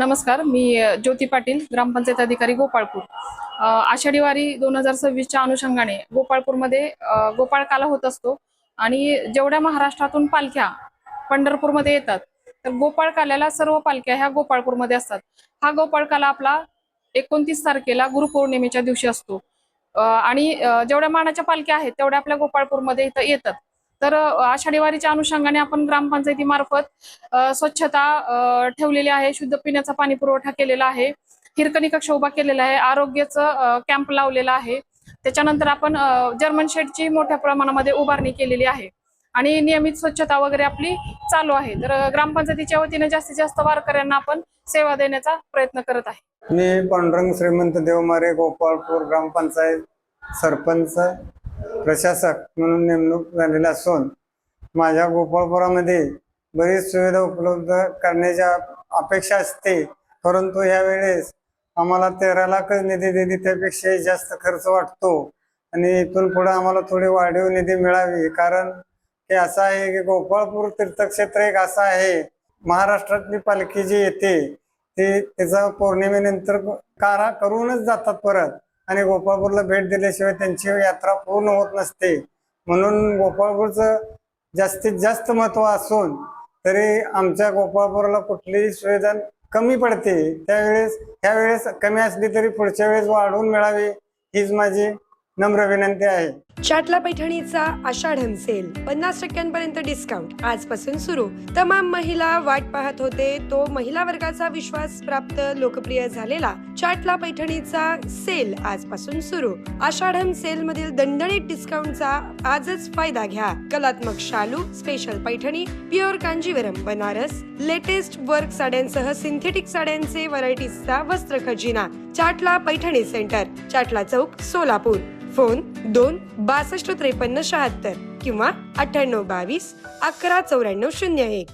नमस्कार, मी ज्योती पाटील, ग्रामपंचायत अधिकारी गोपाळपूर. आषाढी वारी 2026च्या अनुषंगाने गोपाळपूरमध्ये गोपाळकाला होत असतो आणि जेवढ्या महाराष्ट्रातून पालख्या पंढरपूरमध्ये येतात तर गोपाळकाल्याला सर्व पालख्या ह्या गोपाळपूरमध्ये असतात. हा गोपाळकाला आपला 29 तारखेला गुरुपौर्णिमेच्या दिवशी असतो आणि जेवढ्या मानाच्या पालख्या आहेत तेवढ्या आपल्या गोपाळपूरमध्ये इथं येतात. तर आषाढी वारीच्या अनुषंगाने आपण ग्रामपंचायतीमार्फत स्वच्छता ठेवलेली आहे, शुद्ध पिण्याचा पाणी पुरवठा केलेला आहे, हिरकणी कक्ष उभा केलेला आहे, आरोग्याचं कॅम्प लावलेला आहे. त्याच्यानंतर आपण जर्मन शेडची मोठ्या प्रमाणामध्ये उभारणी केलेली आहे आणि नियमित स्वच्छता वगैरे आपली चालू आहे. तर ग्रामपंचायतीच्या वतीने जास्तीत जास्त वारकऱ्यांना आपण सेवा देण्याचा प्रयत्न करत आहे. मी पांडुरंग श्रीमंत देवमारे, गोपाळपूर ग्रामपंचायत सरपंच प्रशासक म्हणून नेमणूक झालेला असून माझ्या गोपाळपुरामध्ये बरीच सुविधा उपलब्ध करण्याची अपेक्षा असते, परंतु यावेळेस आम्हाला 13 लाख निधी दिली, त्यापेक्षा जास्त खर्च वाटतो आणि इथून पुढे आम्हाला थोडी वाढीव निधी मिळावी. कारण हे असं आहे की गोपाळपूर तीर्थक्षेत्र एक असं आहे, महाराष्ट्रातली पालखी जी येते ती त्याचा पौर्णिमेनंतर करूनच जातात परत, आणि गोपाळपूरला भेट दिल्याशिवाय त्यांची यात्रा पूर्ण होत नसते. म्हणून गोपाळपूरचं जास्तीत जास्त महत्व असून तरी आमच्या गोपाळपूरला कुठलीही सुविधा कमी पडते. ह्यावेळेस कमी असली तरी पुढच्या वेळेस वाढवून मिळावी हीच माझी नम्र विनंती आहे. चाटला पैठणीचा आषाढम सेल 50% डिस्काउंट आजपासून सुरू. तमाम महिला वाट पाहत होते तो महिला वर्गाचा विश्वास प्राप्त लोकप्रिय झालेला चाटला पैठणीचा सेल आजपासून सुरू. आषाढम सेल मधील दणदणीत डिस्काउंटचा आजच फायदा घ्या. कलात्मक शालू, special Paithani, pure Kanjivaram, Banaras, latest work साड्यांसह सिंथेटिक साड्यांचे व्हरायटीजचा वस्त्र खजिना. चाटला पैठणी सेंटर, चाटला चौक, सोलापूर. फोन 2 62 53 76 किंवा 98 22 11 94 01.